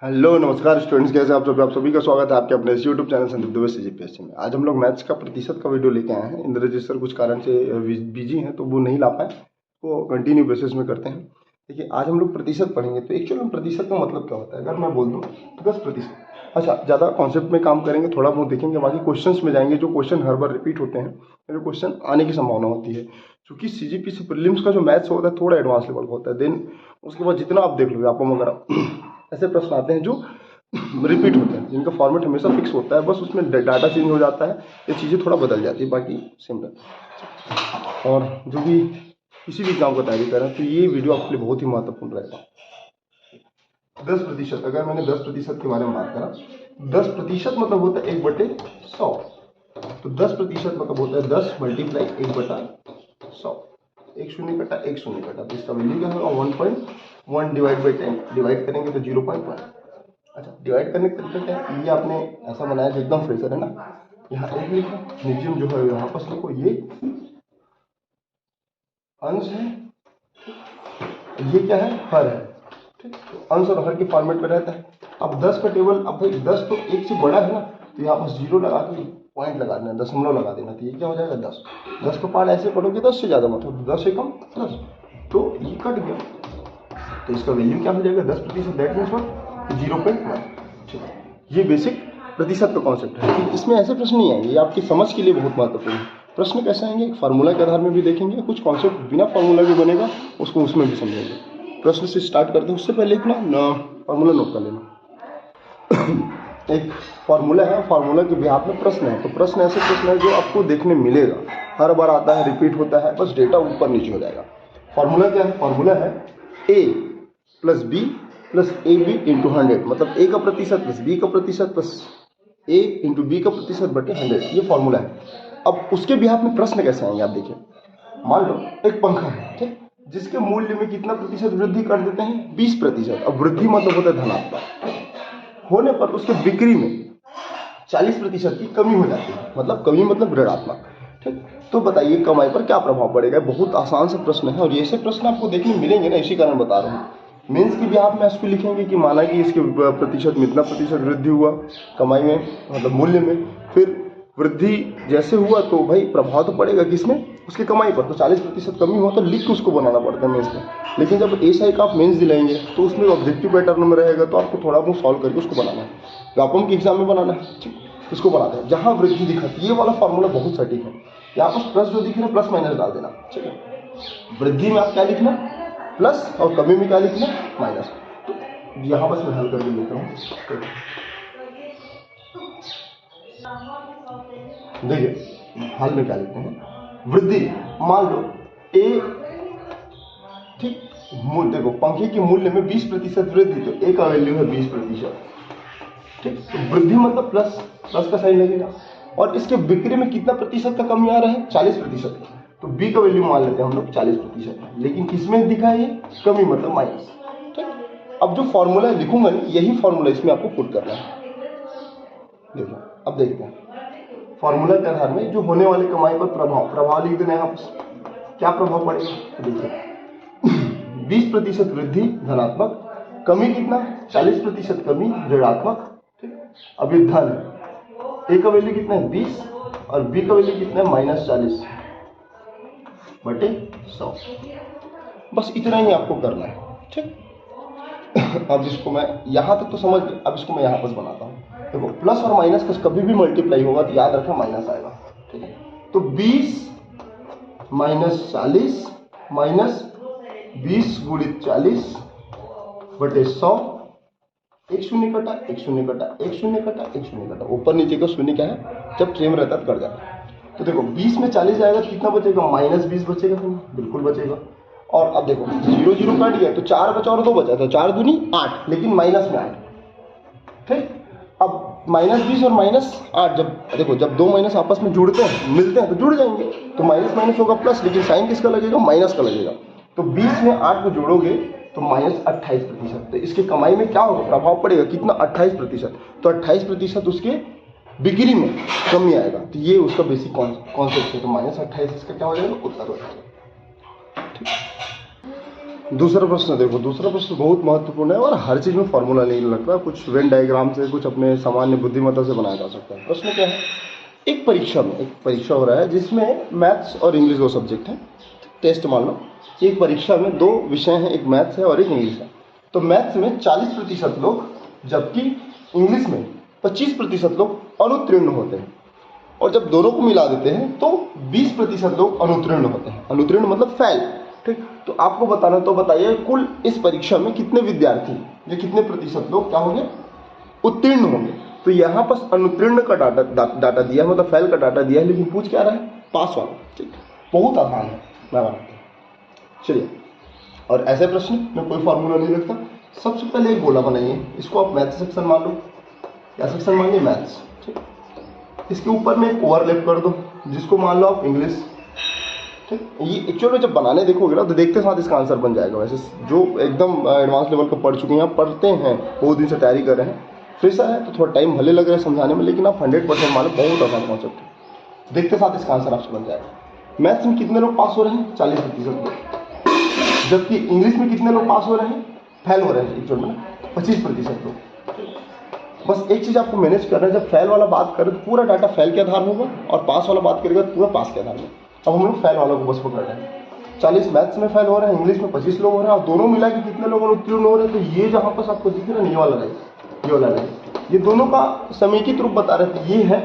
Hello नमस्कार students, कैसे आप सभी का स्वागत है आपके अपने इस YouTube channel Sandeep Dubey CGPSC में। आज हम लोग मैथ्स का प्रतिशत का वीडियो लेके आए हैं। इंद्रजीत सर कुछ कारण से बिजी हैं तो वो नहीं ला पाए, वो कंटिन्यू बेसिस में करते हैं। देखिए आज हम लोग प्रतिशत पढ़ेंगे। तो एक्चुअली प्रतिशत का मतलब क्या होता है, अगर मैं बोल दूँ 10%। अच्छा, ज़्यादा कॉन्सेप्ट में काम करेंगे, थोड़ा बहुत देखेंगे, बाकी क्वेश्चन में जाएंगे। जो क्वेश्चन हर बार रिपीट होते हैं, जो क्वेश्चन आने की संभावना होती है, क्योंकि सीजीपीएससी प्रीलिम्स का जो मैथ्स होता है थोड़ा एडवांस लेवल का होता है। देन उसके बाद जितना आप देख लोगे, आपको वगैरह ऐसे प्रश्न आते हैं जो रिपीट होते हैं, जिनका फॉर्मेट हमेशा फिक्स होता है, बस उसमें डाटा चेंज हो जाता है, ये चीज़ें थोड़ा बदल जाती है, बाकी सिंपल। और जो भी किसी भी एग्जाम का तैयारी कर रहे हैं तो ये वीडियो आपके लिए बहुत ही महत्वपूर्ण रहेगा। 10%, अगर मैंने 10% के बारे में बात करा, 10% मतलब होता है 1/100। तो 10% मतलब होता है 10 मल्टीप्लाई 1/100। एक शून्य कटा एक शून्य कटा, तो इसका वैल्यू क्या होगा 1.1 डिवाइड बाई 10। डिवाइड करेंगे तो 0.1। अच्छा, डिवाइड करने का तरीका क्या है, ये आपने ऐसा बनाया जो एकदम फ्रेशर है ना। यहाँ एक लिखो, नीचे जो है यहाँ पर लिखो, ये अंश है, ये क्या है, हर है। ठीक, तो अंश और हर के फॉर्मेट में रहता है। अब 10 का टेबल, अब भाई 10 तो 1 से बड़ा है ना, तो यहाँ पर 0 लगा के पॉइंट लगा देना, दशमलव लगा देना, तो ये क्या हो जाएगा 10। 10 का पार्ट ऐसे पढ़ोगे 10 से ज़्यादा मतलब 10 से कम 10, तो ये कट गया, तो इसका वैल्यू क्या हो जाएगा 10%। That means what, 0.1। ठीक है, ये बेसिक प्रतिशत का कॉन्सेप्ट है। इसमें ऐसे प्रश्न नहीं आएंगे, ये आपकी समझ के लिए बहुत महत्वपूर्ण है। प्रश्न कैसे आएंगे, एक फार्मूला के आधार में भी देखेंगे, कुछ कॉन्सेप्ट बिना फार्मूला के बनेगा, उसको उसमें भी समझेंगे। प्रश्न से स्टार्ट करते हैं, उससे पहले एक ना फार्मूला नोट कर लेना। एक फार्मूला है, फार्मूला के बिहाफ में प्रश्न है। तो प्रश्न ऐसे प्रश्न है जो आपको देखने मिलेगा, हर बार आता है, रिपीट होता है, बस डेटा ऊपर नीचे हो जाएगा। फार्मूला क्या है, फार्मूला है a plus b plus a b into 100, मतलब a का प्रतिशत प्लस b का प्रतिशत प्लस a इंटू बी का प्रतिशत बटे 100, ये फॉर्मूला है। अब उसके बिहाफ में प्रश्न कैसे आएंगे आप देखिए। मान लो एक पंखा है, ठीक, जिसके मूल्य में कितना प्रतिशत वृद्धि कर देते हैं 20%। अब वृद्धि मतलब होता है धनात्मक होने पर उसके बिक्री में 40% की कमी हो जाती है, मतलब कमी मतलब ऋणात्मक। ठीक, तो बताइए कमाई पर क्या प्रभाव पड़ेगा। बहुत आसान सा प्रश्न है, और ऐसे प्रश्न आपको देखने मिलेंगे ना, इसी कारण बता रहा हूँ। मेंस की भी आप में इसको लिखेंगे कि माना कि इसके प्रतिशत में इतना प्रतिशत वृद्धि हुआ कमाई में, मतलब मूल्य में, फिर वृद्धि जैसे हुआ तो भाई प्रभाव तो पड़ेगा किसमें, उसकी कमाई पर। तो 40% कमी हुआ तो लिख के उसको बनाना पड़ता है मेंस में। लेकिन जब ऐसा एक आप मेंस दिलाएंगे तो उसमें ऑब्जेक्टिव पैटर्न में रहेगा, तो आपको थोड़ा बहुत सॉल्व करके उसको बनाना है, व्यापम के एग्जाम में बनाना है। ठीक, इसको बनाते हैं जहां वृद्धि दिखाती है, ये वाला फॉर्मूला बहुत सटीक है। यहाँ पर प्लस जो दिख रहा है, प्लस माइनस डाल देना। ठीक है, वृद्धि में आप क्या लिखना प्लस, और कमी में क्या लिखना माइनस। तो यहाँ बस मैं हल करके लेता हूँ। देखिए हल में क्या लिखते हैं, वृद्धि मान लो ए, ठीक, मूल्य देखो पंखे के मूल्य में 20% वृद्धि, तो ए का वैल्यू है 20%। ठीक, तो वृद्धि मतलब प्लस, प्लस का साइन लगेगा। और इसके बिक्री में कितना प्रतिशत का कमी आ रहा है 40%, तो बी का वैल्यू मान लेते हैं हम लोग 40%, लेकिन किसमें दिखा है ये कमी मतलब माइनस। ठीक, अब जो फॉर्मूला लिखूंगा ना, यही फॉर्मूला इसमें आपको पुट करना है। देखो अब देखते हैं फॉर्मूला के आधार में जो होने वाले कमाई पर प्रभाव लिख देना है। यहाँ क्या प्रभाव पड़ेगा, तो देखिए 20% वृद्धि धनात्मक, कमी कितना 40% कमी ऋणात्मक। ठीक, अब ये धन है, ए का वैल्यू कितना है 20 और बी का वैल्यू कितना है -40 बटे 100। बस इतना ही आपको करना है। ठीक, अब इसको मैं यहाँ तक तो समझ गया, अब इसको मैं यहाँ पर बनाता हूँ। देखो प्लस और माइनस का कभी भी मल्टीप्लाई होगा तो याद रखना माइनस आएगा। ठीक है, तो 20 माइनस 40 माइनस 20 गुणित 40 बटे 100। एक शून्य कटा एक शून्य कटा एक शून्य कटा एक शून्य कटा, ऊपर नीचे का शून्य क्या है, जब ट्रेम रहता है तो कट जाता है। तो देखो 20 में 40 जाएगा तो कितना बचेगा -20 बचेगा, बिल्कुल बचेगा। और अब देखो 0 0 कट गया तो 4 बचा और 2 बचा, तो 4 दूनी 8, लेकिन माइनस में 8। ठीक, अब -20 और -8, जब देखो जब दो माइनस आपस में जुड़ते हैं मिलते हैं तो जुड़ जाएंगे, तो माइनस माइनस होगा प्लस, लेकिन साइन किसका लगेगा माइनस का लगेगा। तो 20 में 8 को जोड़ोगे तो -28%। तो इसकी कमाई में क्या होगा प्रभाव पड़ेगा कितना 28%, तो 28% उसके बिक्री में कमी आएगा। तो ये उसका बेसिक कॉन्सेप्ट है। तो -28 इसका क्या हो जाएगा उत्तर हो जाएगा। ठीक, दूसरा प्रश्न देखो, दूसरा प्रश्न बहुत महत्वपूर्ण है और हर चीज में फॉर्मूला नहीं लगता, कुछ वेन डायग्राम से, कुछ अपने सामान्य बुद्धिमत्ता से बनाया जा सकता है। प्रश्न क्या है, एक परीक्षा हो रहा है जिसमें मैथ्स और इंग्लिश दो सब्जेक्ट हैं। टेस्ट मान लो, एक परीक्षा में दो विषय हैं, एक मैथ्स है और एक इंग्लिश है। तो मैथ्स में 40% लोग, जबकि इंग्लिश में 25% लोग अनुत्तीर्ण होते हैं, और जब दोनों को मिला देते हैं तो 20% लोग अनुत्तीर्ण होते हैं। अनुत्तीर्ण मतलब फेल, ठीक। तो आपको बताना, तो बताइए कुल इस परीक्षा में कितने विद्यार्थी, ये कितने प्रतिशत लोग क्या होंगे, उत्तीर्ण होंगे। तो यहाँ पर अनुत्तीर्ण का डाटा दिया है, मतलब फेल का डाटा दिया है, लेकिन पूछ क्या रहा है, पास वाला, ठीक। बहुत आसान है, मैं मानता हूँ। चलिए, और ऐसे प्रश्न में कोई फॉर्मूला नहीं लगता। सबसे पहले एक गोला बनाइए, इसको आप मैथ्स सेक्शन मान लो, क्या सेक्शन मान लिया, मैथ्स, ठीक। इसके ऊपर में एक ओवरलैप कर दो, जिसको मान लो आप इंग्लिश, ठीक। ये एक्चुअली जब बनाने देखोगे ना तो देखते साथ इसका आंसर बन जाएगा। वैसे जो एकदम एडवांस लेवल का पढ़ चुके हैं, आप पढ़ते हैं, बहुत दिन से तैयारी कर रहे हैं, फ्रेशर है तो थोड़ा टाइम भले लग रहा है समझाने में, लेकिन आप 100% मानो, बहुत आसान कॉन्सेप्ट है। देखते साथ इसका आंसर आपसे बन जाएगा। मैथ्स में कितने लोग पास हो रहे हैं, 40% लोग, जबकि इंग्लिश में कितने लोग पास हो रहे हैं, फेल हो रहे हैं एक्चुअल में 25% लोग। बस एक चीज आपको मैनेज करना है, जब फेल वाला बात करें तो पूरा डाटा फेल के आधार में होगा, और पास वाला बात करेगा तो पूरा पास के आधार में। अब हम लोग फेल वालों को बस पकड़ रहे हैं। 40 मैथ्स में फेल हो रहे हैं, इंग्लिश में 25 लोग हो रहे हैं, और दोनों मिला के कितने लोग उत्तीर्ण हो रहे हैं। तो ये जहाँ पर आपको दिख रहा है, ये वाला नहीं, ये वाला नहीं, ये दोनों का समेकित रूप बता रहे थे। ये है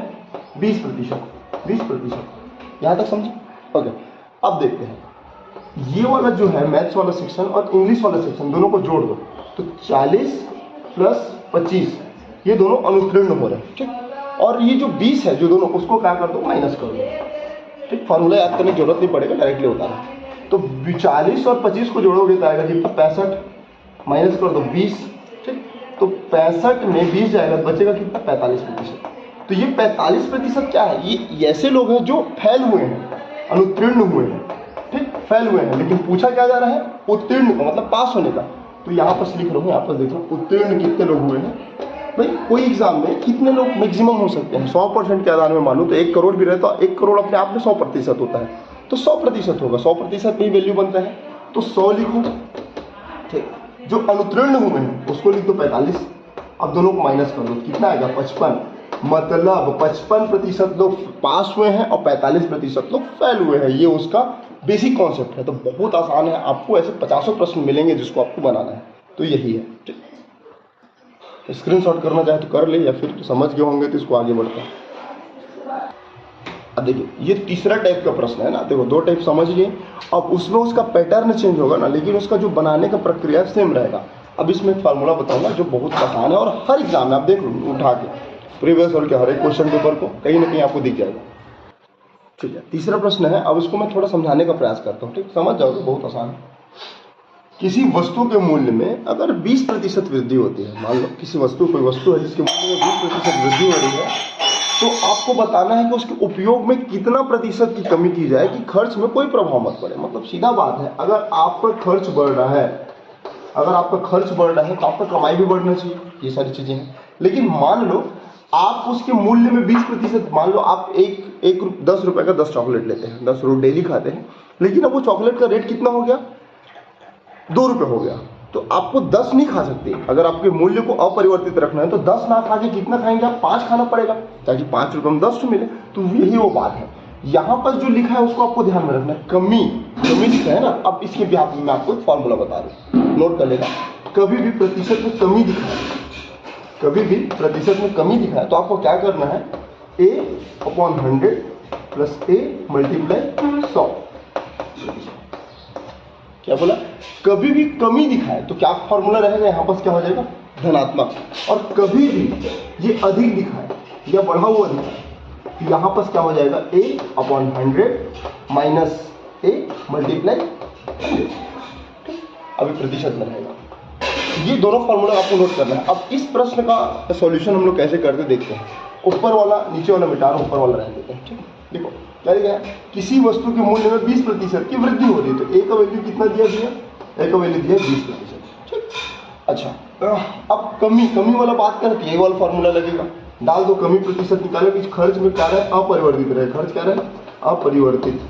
20%। यहाँ तक समझे? ओके, अब देखते हैं ये वाला जो है मैथ्स वाला सेक्शन और इंग्लिश वाला सेक्शन, दोनों को जोड़ दो तो 40 प्लस 25, ये दोनों अनुत्तीर्ण हो रहे हैं, ठीक। और ये जो 20 है, जो दोनों, उसको क्या कर दो, माइनस कर दो, ठीक। फॉर्मूला याद करने की जरूरत नहीं पड़ेगा, डायरेक्टली होता है। तो 40 और 25 को जोड़ोगे तो आएगा कितना, 65, माइनस कर दो 20, ठीक। तो 65 में 20 जाएगा तो बचेगा कितना, 45%। तो ये 45% क्या है, ये ऐसे लोग हैं जो फेल हुए हैं, अनुत्तीर्ण हुए हैं, ठीक, फेल हुए हैं। लेकिन पूछा क्या जा रहा है, उत्तीर्ण का मतलब पास होने का। तो यहाँ पर लिख रहा हूँ, यहाँ पर देख लो उत्तीर्ण कितने लोग हुए हैं। भाई कोई एग्जाम में कितने लोग मैक्सिमम हो सकते हैं, 100% के आधार में मानूं तो 1 करोड़ भी रहे तो 1 करोड़ अपने आप में 100% होता है, तो 100% होगा, 100% में ही वैल्यू बनता है। तो 100 लिखो, ठीक। जो अनुत्तीर्ण हुए हैं उसको लिख दो 45। अब दोनों को माइनस कर दो, कितना आएगा, 55। मतलब 55% लोग पास हुए हैं और 45% लोग फेल हुए हैं। ये उसका बेसिक कॉन्सेप्ट है। तो बहुत आसान है, आपको ऐसे 50 प्रश्न मिलेंगे जिसको आपको बनाना है। तो यही है, ठीक। स्क्रीनशॉट करना चाहे तो कर ले, या फिर समझ गए होंगे तो इसको आगे बढ़ते हैं। अब देखिए, ये तीसरा टाइप का प्रश्न है ना, देखो 2 टाइप समझ लिए। अब उसमें उसका पैटर्न चेंज होगा ना, लेकिन उसका जो बनाने का प्रक्रिया सेम रहेगा। अब इसमें एक फार्मूला बताऊंगा जो बहुत आसान है, और हर एग्जाम में आप देख लो उठा के प्रीवियस और के हर एक क्वेश्चन पेपर को कहीं ना कहीं आपको दिख जाएगा, ठीक है। तीसरा प्रश्न है, अब इसको मैं थोड़ा समझाने का प्रयास करता हूँ, ठीक, समझ जाओगे, बहुत आसान है। किसी वस्तु के मूल्य में अगर 20% वृद्धि होती है, मान लो किसी वस्तु, कोई वस्तु है जिसके मूल्य में 20% वृद्धि हो रही है, तो आपको बताना है कि उसके उपयोग में कितना प्रतिशत की कमी की जाए कि खर्च में कोई प्रभाव मत पड़े। मतलब सीधा बात है, अगर आपका खर्च बढ़ रहा है, तो आपका कमाई भी बढ़ना चाहिए, ये सारी चीजें हैं। लेकिन मान लो आप उसके मूल्य में 20%, मान लो आप एक 10 रुपए का 10 चॉकलेट लेते हैं, 10 रोज डेली खाते हैं, लेकिन अब वो चॉकलेट का रेट कितना हो गया, 2 रुपए हो गया। तो आपको 10 नहीं खा सकते। अगर आपके मूल्य को अपरिवर्तित रखना है तो 10 ना खा के कितना खाएंगे आप, 5 खाना पड़ेगा, ताकि 5 रुपए में 10 मिले। तो यही वो बात है, यहाँ पर जो लिखा है उसको आपको ध्यान में रखना है। कमी लिखा है ना। अब इसके बिहाफ में मैं आपको एक फॉर्मूला बता दूं, नोट कर लेगा। कभी भी प्रतिशत में कमी दिखाए, तो आपको क्या करना है, A/100 प्लस A मल्टीप्लाई 100। क्या बोला, कभी भी कमी दिखाए तो क्या फॉर्मूला रहेगा, यहाँ पर क्या हो जाएगा, धनात्मक। और कभी भी ये अधिक दिखाए या बढ़ा हुआ दिखाए, यहाँ पर क्या हो जाएगा, A/100 माइनस A मल्टीप्लाई 100, अभी प्रतिशत में रहेगा। ये दोनों फॉर्मूला आपको नोट करना है। अब इस प्रश्न का सॉल्यूशन हम लोग कैसे करते देखते हैं। ऊपर वाला नीचे वाला मिटा रहा, ऊपर वाला रहने देते हैं, ठीक। देखो क्या लिखा है, किसी वस्तु के मूल्य में 20% की वृद्धि हो रही है, तो A का वैल्यू कितना दिया, A का वैल्यू दिया 20%, ठीक। अच्छा, अब कमी वाला बात करें तो ये वाला फॉर्मूला लगेगा, डाल दो, कमी प्रतिशत निकालो कि खर्च में क्या रहे, अपरिवर्तित रहे, खर्च क्या रहे, अपरिवर्तित,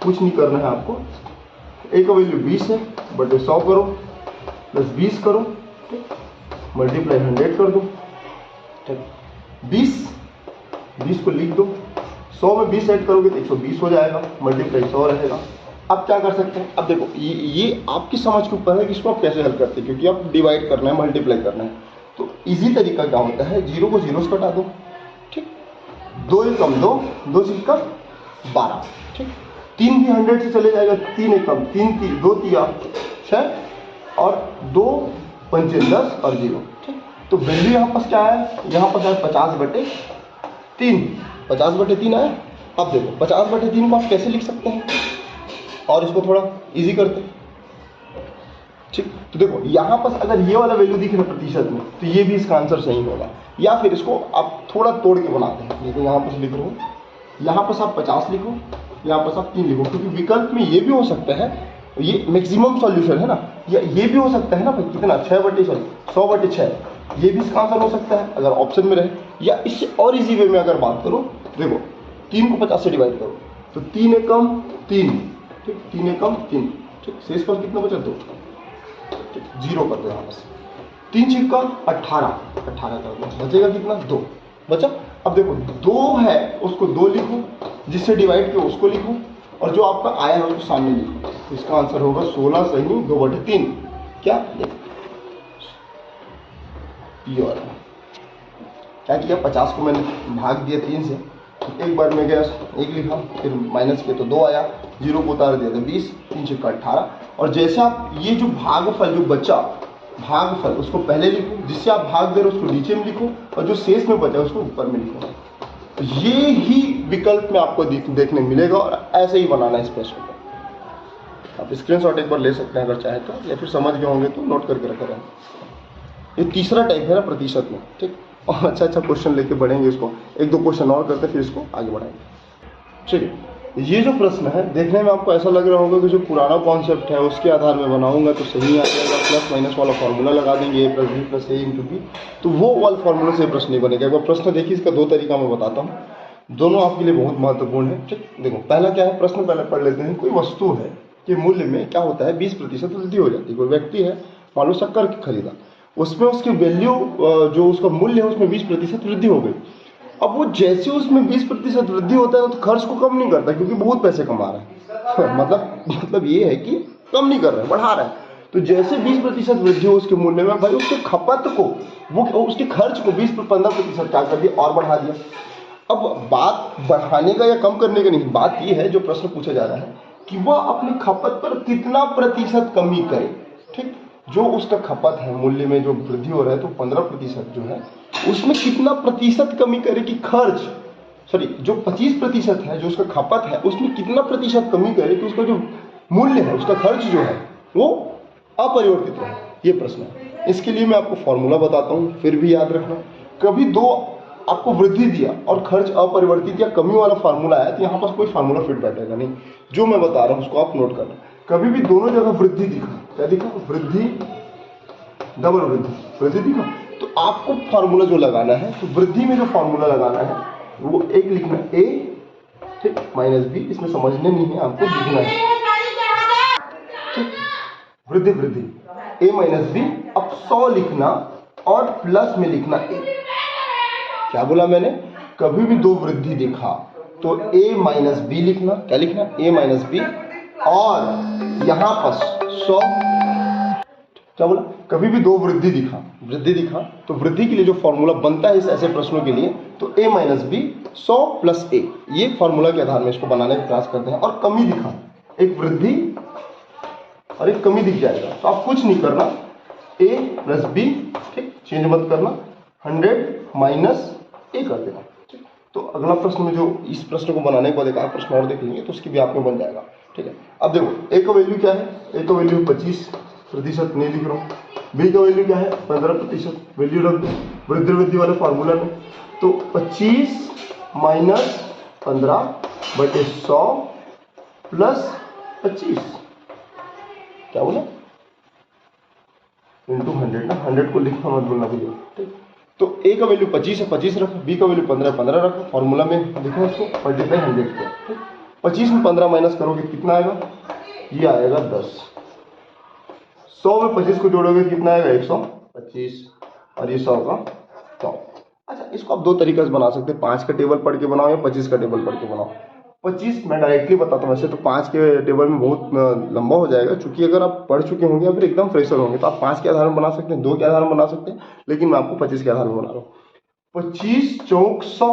कुछ नहीं करना है आपको, ए का वैल्यू 20 है, बटे 100 करो प्लस 20 करो, मल्टीप्लाई 100 कर दो, ठीक। 20 को लिख दो, 100 में 20 ऐड करोगे तो 120 हो जाएगा, मल्टीप्लाई 100 रहेगा। अब क्या कर सकते हैं, अब देखो ये आपकी समझ के ऊपर है कि इसको आप कैसे हल करते हैं, क्योंकि आप डिवाइड करना है, मल्टीप्लाई करना है। तो इजी तरीका क्या होता है, 0 को 0 से कटा दो, ठीक। 2 एकम 2, 2 सिक्का 12, ठीक। 3 भी 100 से चले जाएगा, 3 एकम 3, 2 तिया 6 और 2 पंचे 10 और 0, ठीक। तो वैल्यू यहाँ पास क्या है, यहाँ पास है 50/3, 50/3 आया। अब देखो 50/3 को आप कैसे लिख सकते हैं, और इसको थोड़ा इजी करते हैं, ठीक। तो देखो यहाँ पास अगर ये वाला वैल्यू दिख रहा है प्रतिशत में, तो ये भी इसका आंसर सही होगा। या फिर इसको आप थोड़ा तोड़ के बनाते हैं, देखो यहाँ पास लिख रहा हूँ, यहाँ पास आप 50 लिखो, यहाँ पास आप 3 लिखो, क्योंकि विकल्प में ये भी हो सकता है, ये मैक्सिमम सॉल्यूशन है ना, या ये भी हो सकता है ना भाई, कितना 100/6, ये भी इसका आंसर हो सकता है अगर ऑप्शन में रहे। या इससे और इजी वे में अगर बात करो, देखो 3 को 50 से डिवाइड करो, तो 3 एकम 3, ठीक, 3 एकम 3, ठीक। शेष पर कितना बचा, 2, ठीक, 0 कर दो यहाँ पास। 3 छिक्का 18 कर दो, बचेगा कितना, 2 बचा। अब देखो 2 है, उसको 2 लिखो, जिससे डिवाइड किया उसको लिखो, और जो आपका आया है उसको सामने लिखो। तो इसका आंसर होगा 16 सही 2/3। क्या देखो प्योर क्या किया, 50 को मैंने भाग दिया 3 से, एक बार में गया 1 लिखा, फिर माइनस किया तो 2 आया, 0 को उतार दिया तो 20, 3 छिक्का 18। और जैसे आप ये जो भागफल जो बचा, भागफल उसको पहले लिखो, जिससे आप भाग दे रहे हो उसको नीचे में लिखो, और जो शेष में बचा उसको ऊपर में लिखो। तो ये ही विकल्प में आपको देखने मिलेगा, और ऐसे ही बनाना है इस प्रश्न को। आप स्क्रीनशॉट एक बार ले सकते हैं अगर चाहे तो, या फिर समझ गए होंगे तो नोट करके रखा रहें। ये तीसरा टाइप है ना प्रतिशत में, ठीक। और अच्छा क्वेश्चन लेके बढ़ेंगे, इसको 1-2 क्वेश्चन और करते फिर इसको आगे बढ़ाएंगे, ठीक है। ये जो प्रश्न है देखने में आपको ऐसा लग रहा होगा कि जो पुराना कॉन्सेप्ट है उसके आधार में बनाऊंगा तो सही आ जाएगा, प्लस माइनस वाला फॉर्मूला लगा देंगे, a + b + a × b, तो वो वाला फॉर्मूला से प्रश्न नहीं बनेगा। एक बार प्रश्न देखिए, इसका 2 तरीका मैं बताता हूँ, दोनों आपके लिए बहुत महत्वपूर्ण है, ठीक। देखो पहला क्या है, प्रश्न पहले पढ़ लेते हैं। कोई वस्तु है कि मूल्य में क्या होता है, 20% वृद्धि हो जाती है। कोई व्यक्ति है, मान लो शक्कर खरीदा, उसमें उसकी वैल्यू जो उसका मूल्य है उसमें 20% वृद्धि हो गई। अब वो जैसे उसमें 20% वृद्धि होता है तो खर्च को कम नहीं करता, क्योंकि बहुत पैसे कमा रहा है मतलब ये है कि कम नहीं कर रहा है, बढ़ा रहा है। तो जैसे 20% वृद्धि हो उसके मूल्य में, भाई उसके खपत को, वो उसके खर्च को 20-15% क्या कर दिया, और बढ़ा दिया। अब बात बढ़ाने का या कम करने का नहीं, बात ये है जो प्रश्न पूछा जा रहा है कि वह अपनी खपत पर कितना प्रतिशत कमी करे, ठीक। जो उसका खपत है मूल्य में जो वृद्धि हो रहा है, तो 15% जो है उसमें कितना प्रतिशत कमी करे कि खर्च, सॉरी जो 25% है जो उसका खपत है उसमें कितना प्रतिशत कमी करे कि उसका जो मूल्य है, उसका खर्च जो है वो अपरिवर्तित रहे। ये प्रश्न है। इसके लिए मैं आपको फॉर्मूला बताता हूँ, फिर भी याद रखना, कभी 2 आपको वृद्धि दिया और खर्च अपरिवर्तित या कमी वाला फार्मूला आया तो यहाँ पर कोई फार्मूला फिट बैठेगा नहीं। जो मैं बता रहा हूँ उसको आप नोट करना। कभी भी दोनों जगह वृद्धि दिखा, क्या दिखा, वृद्धि, डबल वृद्धि दिखा, तो आपको फार्मूला जो लगाना है, तो वृद्धि में जो फार्मूला लगाना है वो एक लिखना a, ठीक, -b, इसमें समझने नहीं है, आपको लिखना है, ठीक। वृद्धि a - b, अब 100 लिखना और प्लस में लिखना a। क्या बोला मैंने, कभी भी 2 वृद्धि दिखा तो a - b लिखना, क्या लिखना, a - b, और यहां पर 100, क्या बोला, कभी भी 2 वृद्धि दिखा तो वृद्धि के लिए जो फॉर्मूला बनता है इस ऐसे प्रश्नों के लिए, तो a - b 100 + a, ये फॉर्मूला के आधार में इसको बनाने का प्रयास करते हैं। और कमी दिखा, एक वृद्धि और एक कमी दिख जाएगा, तो आप कुछ नहीं करना, a + b, ठीक, चेंज मत करना, 100 - a कर देना, ठीक। तो अगला प्रश्न में जो इस प्रश्न को बनाने के बाद एक प्रश्न और देख लेंगे तो उसकी भी आप में बन जाएगा, ठीक है। अब देखो a का वैल्यू क्या है, a का वैल्यू 25% नहीं लिख रहा हूँ, b का वैल्यू क्या है 15%, वैल्यू रख दो वृद्धि वाले फार्मूला में, तो 25 - 15/100 + 25, क्या बोला, × 100 ना, 100 को लिखना मत भूलना भैया, ठीक। तो a का वैल्यू 25 है, 25 रखो, b का वैल्यू 15 है, 15 रखो, फॉर्मूला में लिखो इसको, मल्टीप्लाई 100 किया, ठीक। 25 में 15 माइनस करोगे कितना आएगा, ये आएगा 10। 100 में 25 को जोड़ोगे कितना आएगा 125 और ये 100 का 100। अच्छा, इसको आप दो तरीके से बना सकते हैं, 5 का टेबल पढ़ के बनाओ या 25 का टेबल पढ़ के बनाओ। 25 मैं डायरेक्टली बताता हूँ, वैसे तो 5 के टेबल में बहुत लंबा हो जाएगा, क्योंकि अगर आप पढ़ चुके होंगे या फिर एकदम फ्रेशर होंगे तो आप 5 के आधार में बना सकते हैं, 2 के आधार में बना सकते हैं, लेकिन मैं आपको 25 के आधार में बना रहा हूँ। 25 चौक 100,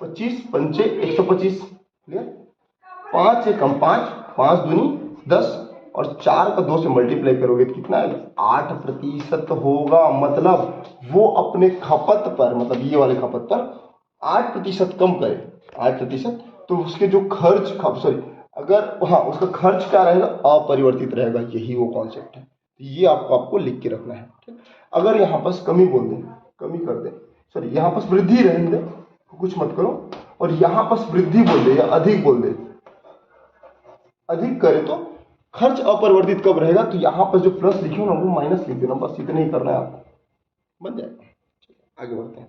25 पंचे 125, क्लियर। 5 से कम 5, 5 दूनी 10 और 4 का 2 से मल्टीप्लाई करोगे तो कितना है 8% होगा। मतलब वो अपने खपत पर, मतलब ये वाले खपत पर 8% कम करे, 8%, तो उसके जो खर्च सॉरी अगर हाँ उसका खर्च क्या रहेगा, अपरिवर्तित रहेगा। यही वो कॉन्सेप्ट है, ये आपको लिख के रखना है, ठीक। अगर यहाँ पर कमी बोल दें, कमी कर दें, सॉरी यहाँ पर वृद्धि रहने दें, कुछ मत करो, और यहाँ पर वृद्धि बोल दे या अधिक बोल दे, अधिक करे तो खर्च अपरिवर्तित कब रहेगा, तो यहाँ पर जो प्लस लिखे ना वो माइनस लिख देना, बस इतना ही करना है आपको, बन जाएगा। आगे बढ़ते हैं,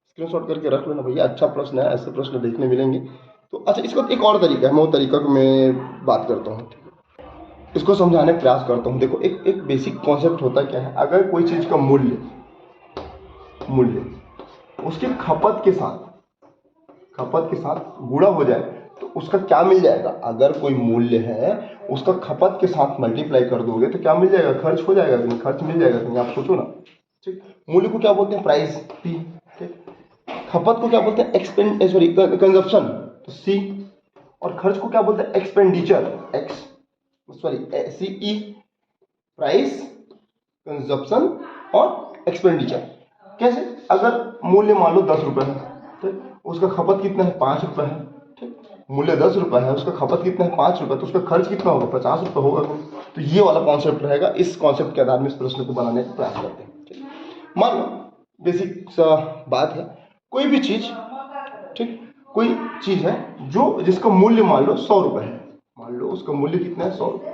स्क्रीनशॉट करके रख लेना भैया, अच्छा प्रश्न है, ऐसे प्रश्न देखने मिलेंगे। तो अच्छा, इसका एक और तरीका है, मैं वो तरीका को मैं बात करता हूँ, इसको समझाने का प्रयास करता हूँ। देखो एक बेसिक कॉन्सेप्ट होता क्या है, अगर कोई चीज का मूल्य उसके खपत के साथ गुणा हो जाए तो उसका क्या मिल जाएगा। अगर कोई मूल्य है उसका खपत के साथ मल्टीप्लाई कर दोगे तो क्या मिल जाएगा, खर्च हो जाएगा, कहीं खर्च मिल जाएगा कहीं, आप सोचो ना, ठीक। मूल्य को क्या बोलते हैं, प्राइस, पी, ठीक। खपत को क्या बोलते हैं, कंजप्शन, तो सी। और खर्च को क्या बोलते हैं, expenditure, x, CE. Price, consumption और एक्सपेंडिचर। कैसे, अगर मूल्य मान लो 10 रुपए है, ठीक, उसका खपत कितना है 5 रुपए है, ठीक। मूल्य 10 रुपए है, उसका खपत कितना है 5 रुपए, तो उसका खर्च कितना होगा 50 रुपए होगा। तो ये वाला कॉन्सेप्ट रहेगा, इस कॉन्सेप्ट के आधार में इस प्रश्न को बनाने का प्रयास करते हैं, ठीक। मान लो बेसिक सा बात है, कोई भी चीज, ठीक, कोई चीज है जो जिसका मूल्य मान लो 100 रुपए है, मान लो उसका मूल्य कितना है 100 रुपए,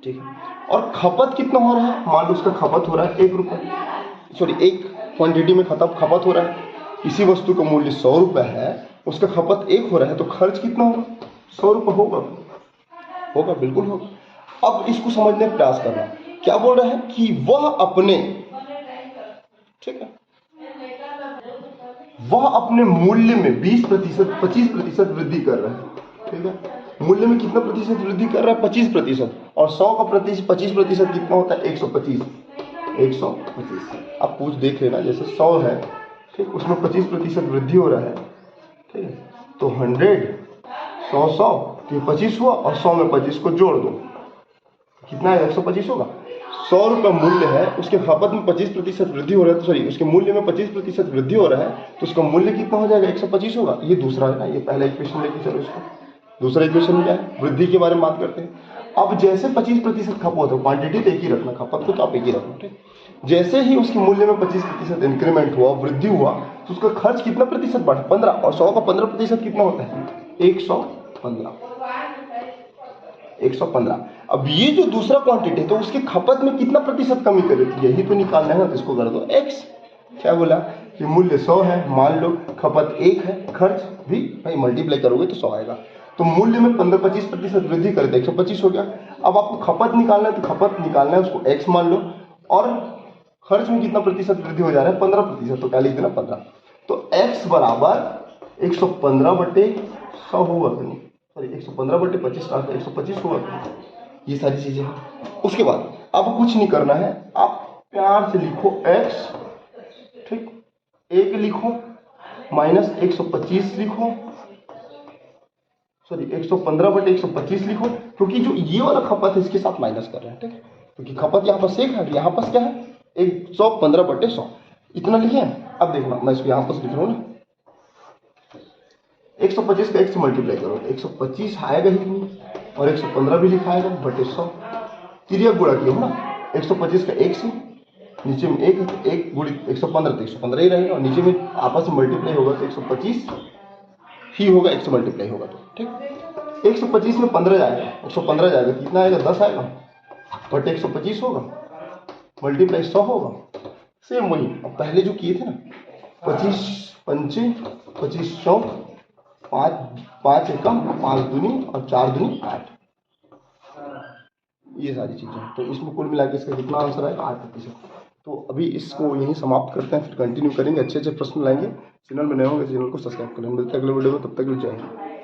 ठीक है, और खपत कितना हो रहा है, मान लो उसका खपत हो रहा है 1 रुपए, सॉरी 1 क्वांटिटी में खपत हो रहा है, इसी वस्तु का मूल्य 100 रुपए है, उसका खपत 1 हो रहा है, तो खर्च कितना होगा, 100 रुपए होगा, बिल्कुल होगा। अब इसको समझने का प्रयास करना, क्या बोल रहा है कि वह अपने, ठीक है, वह अपने मूल्य में 20%, 25% वृद्धि कर रहा है, ठीक है। मूल्य में कितना प्रतिशत वृद्धि कर रहा है, 25%, और 100 का 25% कितना होता है, 125। आप पूछ देख लेना, जैसे 100 है, ठीक, उसमें 25% वृद्धि हो रहा है, ठीक है, तो 100, 100, तो 25 हुआ, और 100 में 25 को जोड़ दो, कितना है 125 होगा। 100 रुपये मूल्य है, उसके खपत में 25% वृद्धि हो रहा है, तो सॉरी उसके मूल्य में 25% वृद्धि हो रहा है, तो उसका मूल्य कितना हो जाएगा 125 होगा। ये दूसरा है ना, ये पहला इक्वेशन लेके चलो इसको। दूसरा इक्वेशन क्या है, वृद्धि के बारे में बात करते हैं। अब जैसे 25% खपत हो, क्वांटिटी तो एक ही रखना, खपत को तो आप एक ही रखना, ठीक। जैसे ही उसके मूल्य में 25% इंक्रीमेंट हुआ, वृद्धि हुआ, तो उसका खर्च कितना प्रतिशत बढ़ा, 15, और 100 का 15% कितना होता है 115। अब ये जो दूसरा क्वांटिटी है, तो उसके खपत में कितना प्रतिशत कमी करे, यही तो निकालना है ना, तो इसको कर दो x। क्या बोला कि मूल्य 100 है, मान लो खपत 1 है, खर्च भी भाई मल्टीप्लाई करोगे तो 100 आएगा, तो मूल्य में 25% वृद्धि करे तो 125 हो गया। अब आपको खपत निकालना है, तो खपत निकालना है, उसको x मान लो, और खर्च में कितना प्रतिशत वृद्धि हो जा रहा है 15%, तो क्या लिख देना 15। तो x बराबर 115/100 होगा कि नहीं, सॉरी 115/25 का 125 होगा, ये सारी चीजें हैं। उसके बाद अब कुछ नहीं करना है, आप प्यार से लिखो x, ठीक, 1 लिखो माइनस 125 लिखो, सॉरी 115/125 लिखो, क्योंकि जो ये वाला खपत है इसके साथ माइनस कर रहे हैं, ठीक है, क्योंकि खपत यहाँ पर 1 है, यहाँ पर क्या है 115/100, इतना लिखे हैं। अब देखना, मैं इसको यहाँ पर लिख रहा हूँ ना, 125 का 1 से मल्टीप्लाई करो, 125 आएगा ही नहीं, और 115 भी लिखा आएगा बटे 100, तिरिया गुणा किया हो ना, 125 का 1 से, नीचे में 1 है तो 1 गुणित 115, तो 115 ही रहेगा, और नीचे में आपस में मल्टीप्लाई होगा तो 125 ही होगा, 1 से मल्टीप्लाई होगा तो, ठीक। 125 में 15 जाएगा, 115 जाएगा, कितना आएगा 10 आएगा, बटे 125 होगा, मल्टीप्लाई 100 होगा। सेम वही अब पहले जो किए थे ना, 25 पंचे 25 चौक, 5 एकम, 5 दूनी और 4 दूनी 8, ये सारी चीज़ें। तो इसमें कुल मिला के इसका कितना आंसर आएगा 8%। तो अभी इसको यहीं समाप्त करते हैं, फिर कंटिन्यू करेंगे, अच्छे अच्छे प्रश्न लाएंगे। चैनल में नए होंगे चैनल को सब्सक्राइब करें। मिलते हैं अगले वीडियो में, तब तक के लिए जय हिंद।